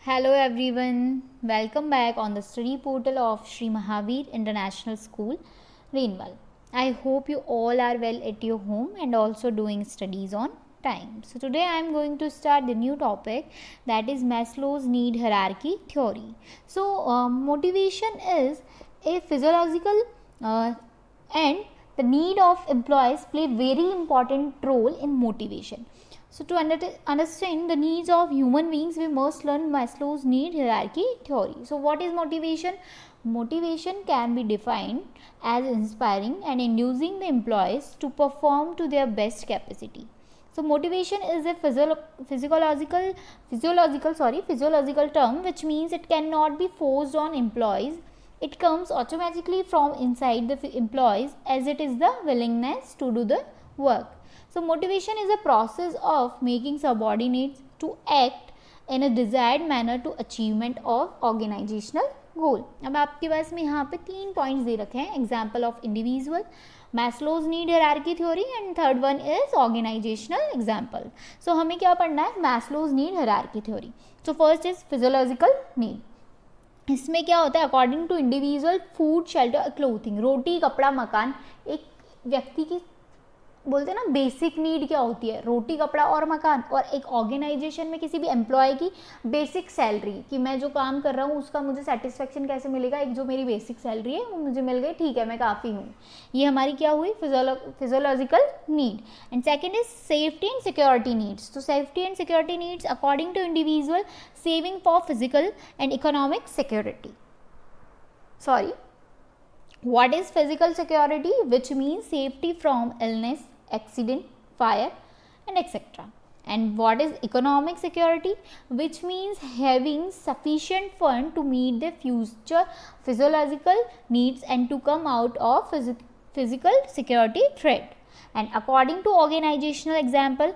Hello everyone, welcome back on the study portal of Sri Mahavir International School, Rainwal. I hope you all are well at your home and also doing studies on time. So today I am going to start the new topic, that is Maslow's need hierarchy theory. So motivation is a physiological and the need of employees play very important role in motivation. So to understand the needs of human beings, we must learn Maslow's need hierarchy theory. So what is motivation? Motivation can be defined as inspiring and inducing the employees to perform to their best capacity. So motivation is a physiological term, which means it cannot be forced on employees. It comes automatically from inside the employees, as it is the willingness to do the work. So motivation is a process of making subordinates to act in a desired manner to achievement of organizational goal. अब आपके पास में यहाँ पे 3 points दे रखे हैं. Example of individual, Maslow's need hierarchy theory, and third one is organizational example. So हमें क्या पढ़ना है? Maslow's need hierarchy theory. So first is physiological need. इसमें क्या होता है? According to individual, food, shelter, clothing, रोटी, कपड़ा, मकान. एक व्यक्ति की बोलते हैं ना बेसिक नीड क्या होती है? रोटी, कपड़ा और मकान. और एक ऑर्गेनाइजेशन में किसी भी एम्प्लॉय की बेसिक सैलरी, कि मैं जो काम कर रहा हूँ उसका मुझे सेटिस्फेक्शन कैसे मिलेगा, एक जो मेरी बेसिक सैलरी है वो मुझे मिल गई, ठीक है, मैं काफ़ी हूँ. ये हमारी क्या हुई? Physiological need. And second is safety and security needs. तो safety and security needs according to individual, saving for physical and economic security. What is physical security? Which means safety from illness, accident, fire, and etc. And what is economic security? Which means having sufficient fund to meet the future physiological needs and to come out of physical security threat. And according to organizational example,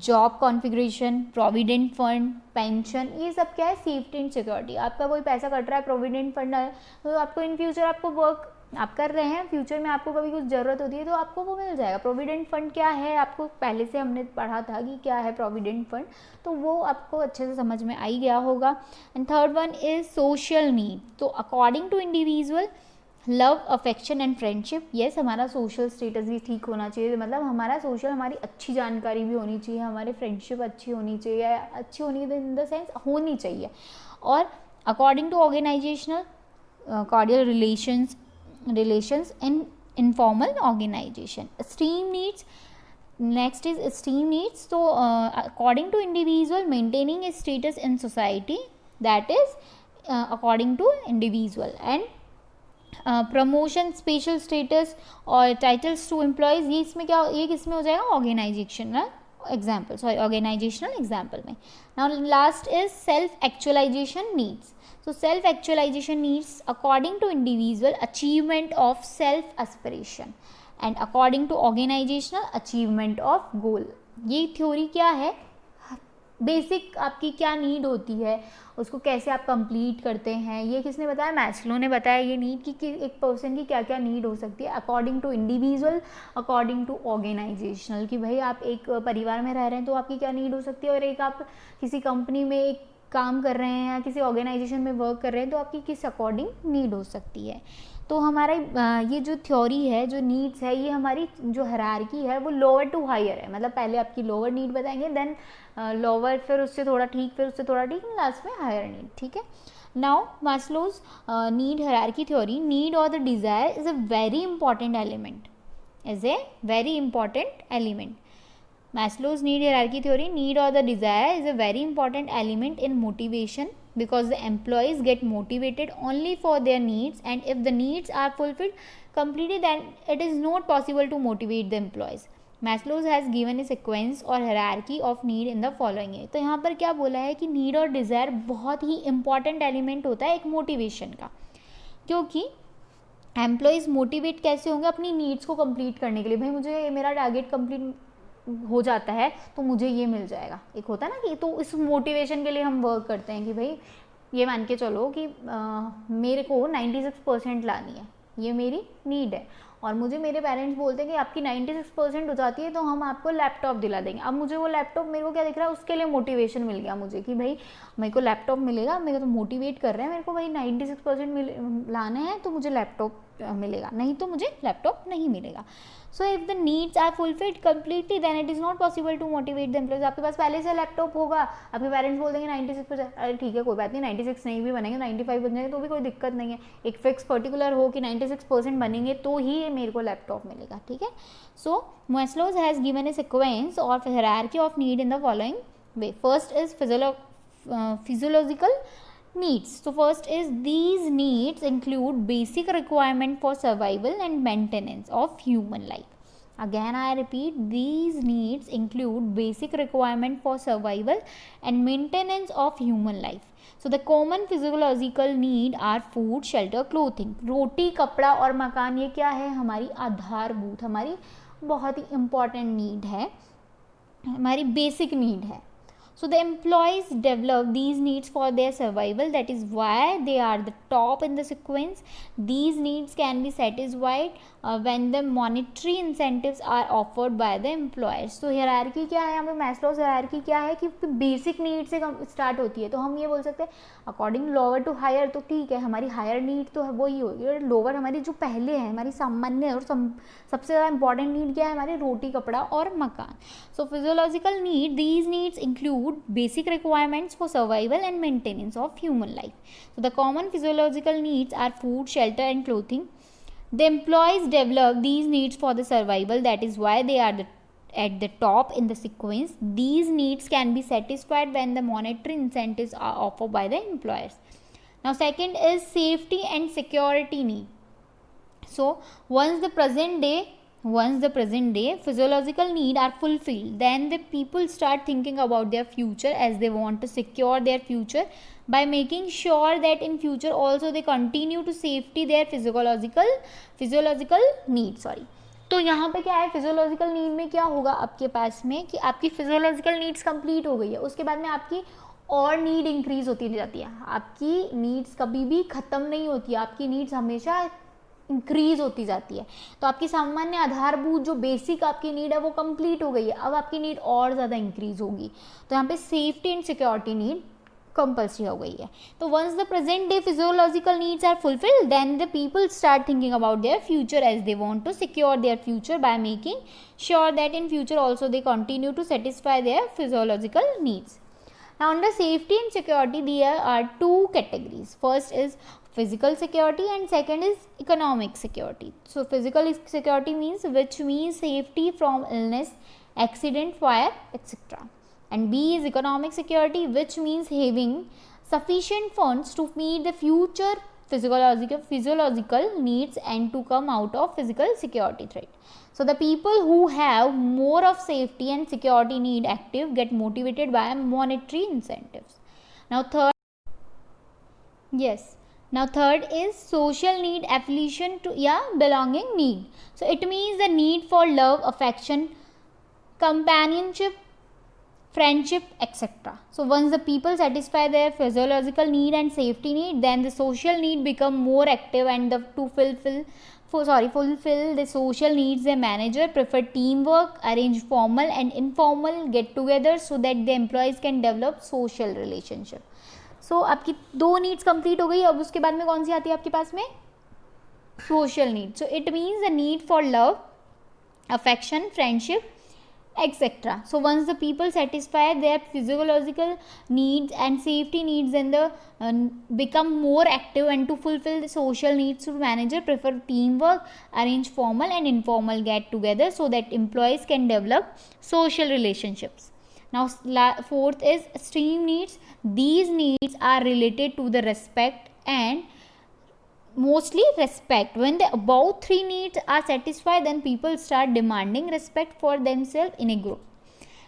job configuration, provident fund, pension, ये सब क्या है? Safety and security. आपका कोई पैसा cut रहा है, provident fund है, तो आपको इन फ्यूचर आपको वर्क आप कर रहे हैं, फ्यूचर में आपको कभी कुछ ज़रूरत होती है तो आपको वो मिल जाएगा. प्रोविडेंट फंड क्या है? आपको पहले से हमने पढ़ा था कि क्या है प्रोविडेंट फंड, तो वो आपको अच्छे से समझ में आ ही गया होगा. And third one is social need. तो according to individual, love, affection and friendship. Yes, हमारा सोशल स्टेटस भी ठीक होना चाहिए, मतलब हमारा सोशल, हमारी अच्छी जानकारी भी होनी चाहिए, हमारी फ्रेंडशिप अच्छी होनी चाहिए, अच्छी होनी इन द सेंस होनी चाहिए. और according to organisational, cordial relations in informal organization. Esteem needs. Next is esteem needs. So according to individual, maintaining a status in society, that is according to individual. And promotion, special status और titles to employees, ये इसमें क्या, ये किसमें हो जाएगा? Organisational example, organisational example में. Now last is self actualisation needs. So self-actualization needs according to individual, achievement of self-aspiration, and according to organizational, achievement of goal. ये थ्योरी क्या है? बेसिक आपकी क्या नीड होती है, उसको कैसे आप कंप्लीट करते हैं, ये किसने बताया? मैस्लो ने बताया ये नीड कि एक पर्सन की क्या क्या नीड हो सकती है according to individual, according to organisational. कि भाई आप एक परिवार में रह रहे हैं तो आपकी क्या नीड हो सकती है, और एक आप किसी कंपनी में एक काम कर रहे हैं या किसी ऑर्गेनाइजेशन में वर्क कर रहे हैं तो आपकी किस अकॉर्डिंग नीड हो सकती है. तो हमारा ये जो थ्योरी है, जो नीड्स है, ये हमारी जो हायरार्की है वो लोअर टू हायर है. मतलब पहले आपकी लोअर नीड बताएंगे, देन लोअर, फिर उससे थोड़ा ठीक, फिर उससे थोड़ा ठीक, लास्ट में हायर नीड. ठीक है. Now Maslow's need hierarchy theory. Need और the desire is a very important element. Maslow's need hierarchy theory, need or the desire is a very important element in motivation, because the employees get motivated only for their needs, and if the needs are fulfilled completely, then it is not possible to motivate the employees. Maslow has given a sequence or hierarchy of need in the following way. तो यहाँ पर क्या बोला है कि need और desire बहुत ही important element होता है एक motivation का, क्योंकि एम्प्लॉयज़ मोटिवेट कैसे होंगे अपनी नीड्स को कंप्लीट करने के लिए. भाई मुझे मेरा टारगेट कंप्लीट हो जाता है तो मुझे ये मिल जाएगा, एक होता है ना कि, तो इस मोटिवेशन के लिए हम वर्क करते हैं कि भाई ये मान के चलो कि मेरे को 96% लानी है, ये मेरी नीड है, और मुझे मेरे पेरेंट्स बोलते हैं कि आपकी 96% हो जाती है तो हम आपको लैपटॉप दिला देंगे। अब मुझे वो लैपटॉप, मेरे को क्या दिख रहा है, उसके लिए मोटिवेशन मिल गया मुझे कि भाई मेरे को लैपटॉप मिलेगा, मेरे को तो मोटिवेट कर रहे हैं, मेरे को भाई 96% लाने हैं तो मुझे लैपटॉप मिलेगा, नहीं तो मुझे लैपटॉप नहीं मिलेगा। So if the needs are fulfilled completely then it is not possible to motivate the employees. आपके पास पहले से लैपटॉप होगा, आपके पेरेंट्स बोल देंगे 96%, अरे ठीक है कोई बात नहीं, 96 नहीं भी बनेंगे, 95 बन जाएंगे तो भी कोई दिक्कत नहीं है। एक फिक्स पर्टिकुलर हो कि 96% बनेंगे तो ही मेरे को लैपटॉप मिलेगा, ठीक है। So Maslow has given a sequence और hierarchy of need in the following way. First is physiological needs. So first is these needs include basic requirement for survival and maintenance of human life. Again I repeat, these needs include basic requirement for survival and maintenance of human life. So the common physiological need are food, shelter, clothing. रोटी, कपड़ा और मकान, ये क्या है, हमारी आधारभूत, हमारी बहुत ही important need है, हमारी basic need है. So the employees develop these needs for their survival. That is why they are the top in the sequence. These needs can be satisfied when the monetary incentives are offered by the employers. So hierarchy क्या है यहाँ पे, Maslow's hierarchy क्या है कि basic need से start होती है। तो हम ये बोल सकते हैं अकॉर्डिंग लोअर टू हायर, तो ठीक है हमारी हायर नीड तो वही होगी, और लोअर हमारी जो पहले है हमारी सामान्य और सबसे ज़्यादा इंपॉर्टेंट नीड क्या है, हमारी रोटी, कपड़ा और मकान। So physiological need, these needs include basic requirements for survival and maintenance of human life. So the common physiological needs are food, shelter and clothing. The employees develop these needs for the survival. That is why they are at the top in the sequence. These needs can be satisfied when the monetary incentives are offered by the employers. Now second is safety and security need. So once the present day physiological need are fulfilled, then the people start thinking about their future, as they want to secure their future by making sure that in future also they continue to safety their physiological need. तो यहाँ पे क्या है, physiological need में क्या होगा आपके पास में कि आपकी फिजियोलॉजिकल नीड्स कंप्लीट हो गई है, उसके बाद में आपकी और नीड इंक्रीज होती जाती है। आपकी नीड्स कभी भी ख़त्म नहीं होती है, आपकी नीड्स हमेशा इंक्रीज होती जाती है। तो आपकी सामान्य आधारभूत जो बेसिक आपकी नीड है वो कंप्लीट हो गई है, अब आपकी नीड और ज़्यादा इंक्रीज होगी। तो यहाँ पे safety and security need compulsory हो गई है। तो once the present day physiological needs are fulfilled, then the people start thinking about their future, as they want to secure their future by making sure that in future also they continue to satisfy their physiological needs. Now under safety and security there are two categories. First is physical security and second is economic security. So physical security which means safety from illness, accident, fire, etc. And B is economic security, which means having sufficient funds to meet the future physiological needs and to come out of physical security threat. So the people who have more of safety and security need active get motivated by monetary incentives. Now third is social need, affiliation to belonging need. So it means the need for love, affection, companionship, friendship, etc. So once the people satisfy their physiological need and safety need, then the social need become more active, and to fulfill the social needs, the manager prefer teamwork, arrange formal and informal get-together so that the employees can develop social relationship. So आपकी दो needs complete हो गई, अब उसके बाद में कौन सी आती है आपके पास में, social need. So it means the need for love, affection, friendship, etc. So once the people satisfy their physiological needs and safety needs, then the become more active, and to fulfill the social needs, the manager prefer teamwork, arrange formal and informal get together so that employees can develop social relationships. Now fourth is esteem needs. These needs are related to the respect and mostly respect. When the above three needs are satisfied, then people start demanding respect for themselves in a group.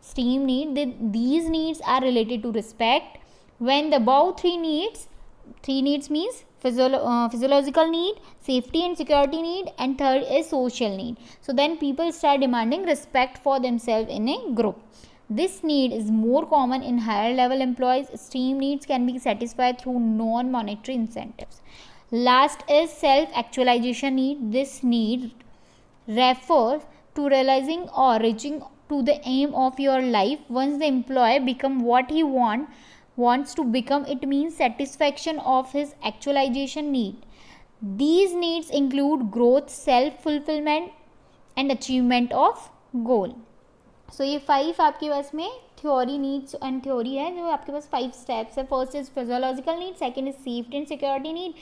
Esteem need, these needs are related to respect. When the above three needs means physiological need, safety and security need, and third is social need. So then people start demanding respect for themselves in a group. This need is more common in higher level employees. Esteem needs can be satisfied through non-monetary incentives. Last is self-actualization need. This need refers to realizing or reaching to the aim of your life. Once the employee become what he wants to become, it means satisfaction of his actualization need. These needs include growth, self fulfillment and achievement of goal. सो ये 5 आपके पास में theory needs and theory है, जो आपके पास 5 steps है. First is physiological need, second is safety and security need,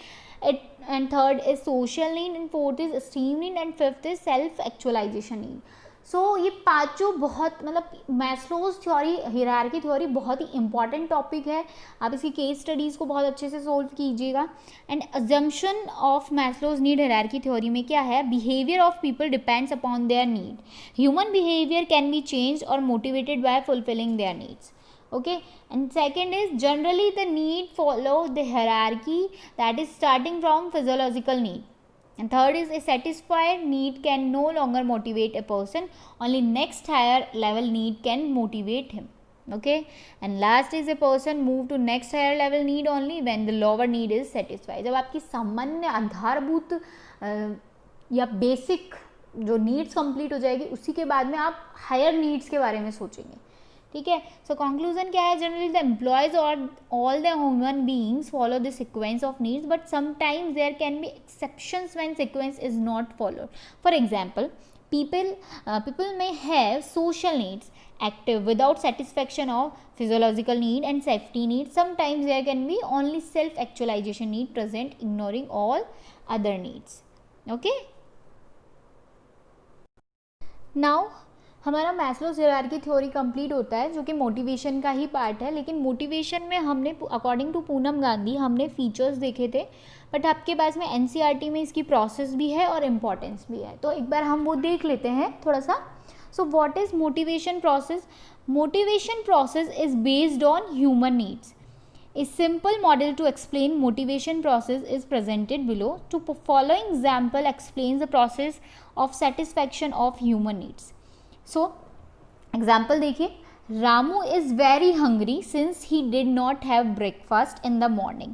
and third is social need, and fourth is esteem need, and fifth is self actualization need. So ये पांचों बहुत मतलब Maslow's theory, hierarchy theory बहुत ही important topic है. आप इसकी case studies को बहुत अच्छे से सोल्व कीजिएगा. And assumption of Maslow's need hierarchy theory में क्या है, behaviour of people depends upon their need. Human behaviour can be change और motivated by fulfilling their needs. Okay, and second is generally the need follow the hierarchy, that is starting from physiological need. And third is a satisfied need can no longer motivate a person, only next higher level need can motivate him. Okay, and last is a person move to next higher level need only when the lower need is satisfied. जब आपकी सामान्य आधारभूत या basic जो needs complete हो जाएगी, उसी के बाद में आप हायर नीड्स के बारे में सोचेंगे. ठीक है. सो कंक्लूजन क्या है, जनरली द एम्प्लॉयज और all the human beings follow the sequence of needs, but sometimes there can be exceptions when sequence is not followed. For example, people may have social needs active without satisfaction of physiological need and safety need. Sometimes there can be only self actualization need present, ignoring all other needs. Okay, now हमारा Maslow's hierarchy theory complete होता है, जो कि motivation का ही part है. लेकिन motivation में हमने अकॉर्डिंग टू पूनम गांधी हमने फीचर्स देखे थे, बट आपके पास में एनसीईआरटी में इसकी प्रोसेस भी है और इम्पॉर्टेंस भी है. तो एक बार हम वो देख लेते हैं थोड़ा सा. So what is motivation process? Motivation process is based on human needs. A simple model to explain motivation process is presented below. To following example explains the process of satisfaction of human needs. So example देखिए, Ramu is very hungry since he did not have breakfast in the morning.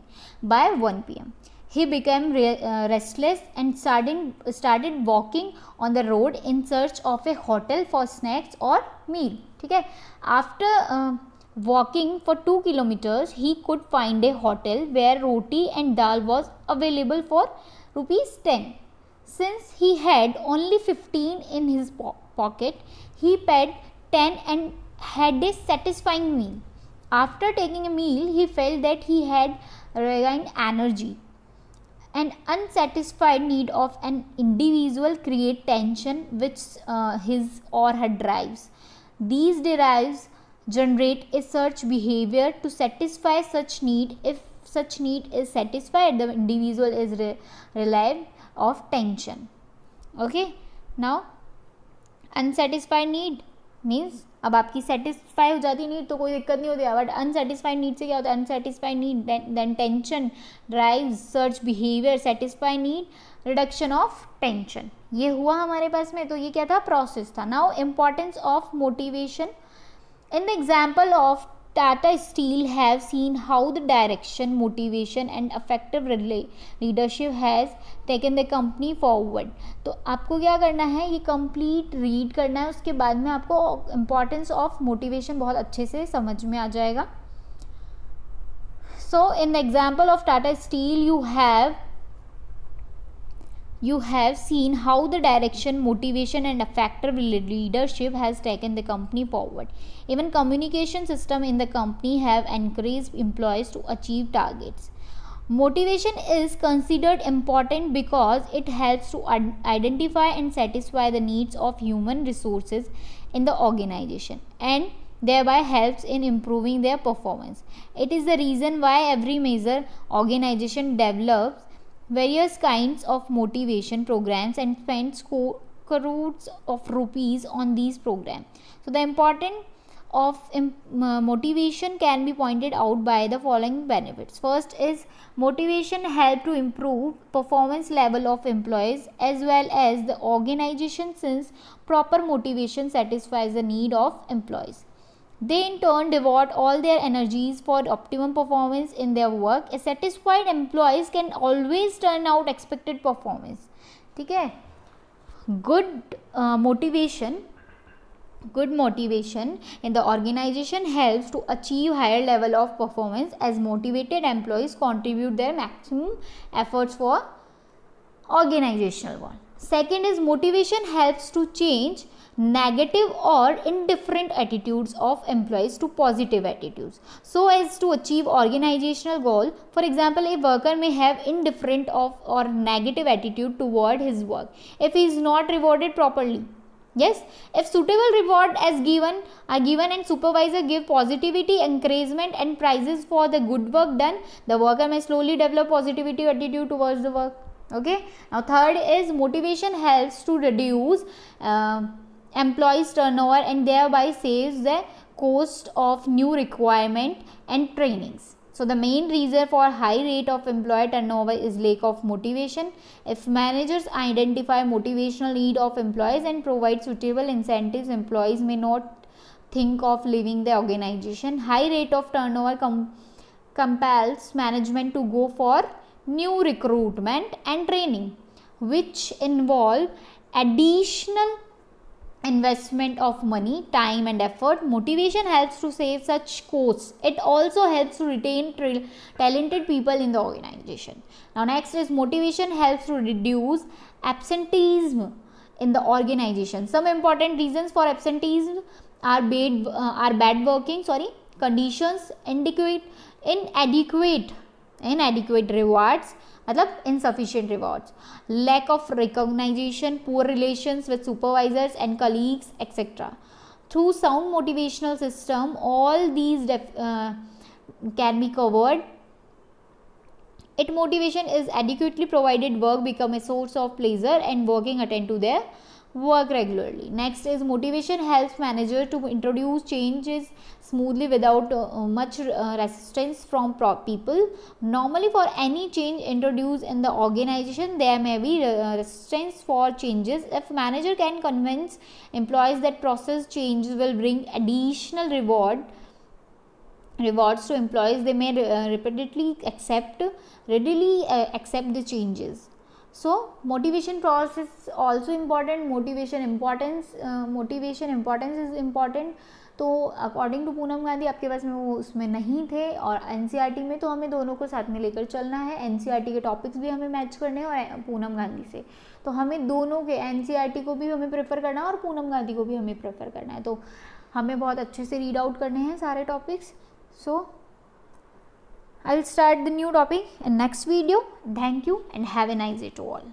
By 1 p.m. he became restless and started walking on the road in search of a hotel for snacks or meal. ठीक है. After walking for 2 kilometers, he could find a hotel where roti and dal was available for ₹10. Since he had only 15 in his pocket, he paid 10 and had a satisfying meal. After taking a meal, he felt that he had regained energy. An unsatisfied need of an individual create tension which his or her drives. These drives generate a search behavior to satisfy such need. If such need is satisfied, the individual is relieved of tension. Okay, now unsatisfied need means अब आपकी satisfy हो जाती need तो कोई दिक्कत नहीं होती है, बट अनसेटिस्फाइड नीड से क्या होता है, unsatisfied need then tension, drive, search behaviour, satisfy need, reduction of tension. ये हुआ हमारे पास में. तो ये क्या था, प्रोसेस था. Now importance of motivation. In the example of Tata Steel have seen how the direction, motivation and effective leadership has taken the company forward. तो आपको क्या करना है, ये कंप्लीट रीड करना है, उसके बाद में आपको इम्पॉर्टेंस ऑफ मोटिवेशन बहुत अच्छे से समझ में आ जाएगा. So in the example of Tata Steel you have seen how the direction, motivation and effective leadership has taken the company forward. Even communication system in the company have encouraged employees to achieve targets. Motivation is considered important because it helps to identify and satisfy the needs of human resources in the organization and thereby helps in improving their performance. It is the reason why every major organization develops various kinds of motivation programs and spends crores of rupees on these programs. So the importance of motivation can be pointed out by the following benefits. First is motivation help to improve performance level of employees as well as the organization, since proper motivation satisfies the need of employees. They in turn devote all their energies for optimum performance in their work. A satisfied employees can always turn out expected performance. ठीक है. Good motivation in the organization helps to achieve higher level of performance, as motivated employees contribute their maximum efforts for organizational goal. Second is motivation helps to change negative or indifferent attitudes of employees to positive attitudes so as to achieve organizational goal. For example, a worker may have indifferent of or negative attitude toward his work if he is not rewarded properly. Yes, if suitable reward are given and supervisor give positivity, encouragement and prizes for the good work done, the worker may slowly develop positivity attitude towards the work. Okay, now third is motivation helps to reduce employees turnover and thereby saves the cost of new requirement and trainings. So the main reason for high rate of employee turnover is lack of motivation. If managers identify motivational need of employees and provide suitable incentives, employees may not think of leaving the organization. High rate of turnover compels management to go for new recruitment and training, which involve additional investment of money, time and effort. Motivation helps to save such costs. It also helps to retain talented people in the organization. Now next is motivation helps to reduce absenteeism in the organization. Some important reasons for absenteeism are bad working conditions, inadequate rewards, मतलब insufficient rewards, lack of recognition, poor relations with supervisors and colleagues, etc. Through sound motivational system, all these can be covered. If motivation is adequately provided, work become a source of pleasure and working attend to their work regularly. Next is motivation helps manager to introduce changes smoothly without much resistance from people. Normally for any change introduced in the organization, there may be resistance for changes. If manager can convince employees that process changes will bring additional rewards to employees, they may readily accept the changes. So motivation process also important, motivation importance is important. तो according to Poonam Gandhi आपके पास में वो उसमें नहीं थे और NCERT में, तो हमें दोनों को साथ में लेकर चलना है. एनसीईआरटी के टॉपिक्स भी हमें मैच करने हैं और पूनम गांधी से, तो हमें दोनों के एनसीईआरटी को भी हमें प्रेफर करना है और पूनम गांधी को भी हमें प्रेफर करना है. तो हमें बहुत अच्छे से रीड आउट करने हैं सारे topics. So I will start the new topic in next video. Thank you and have a nice day to all.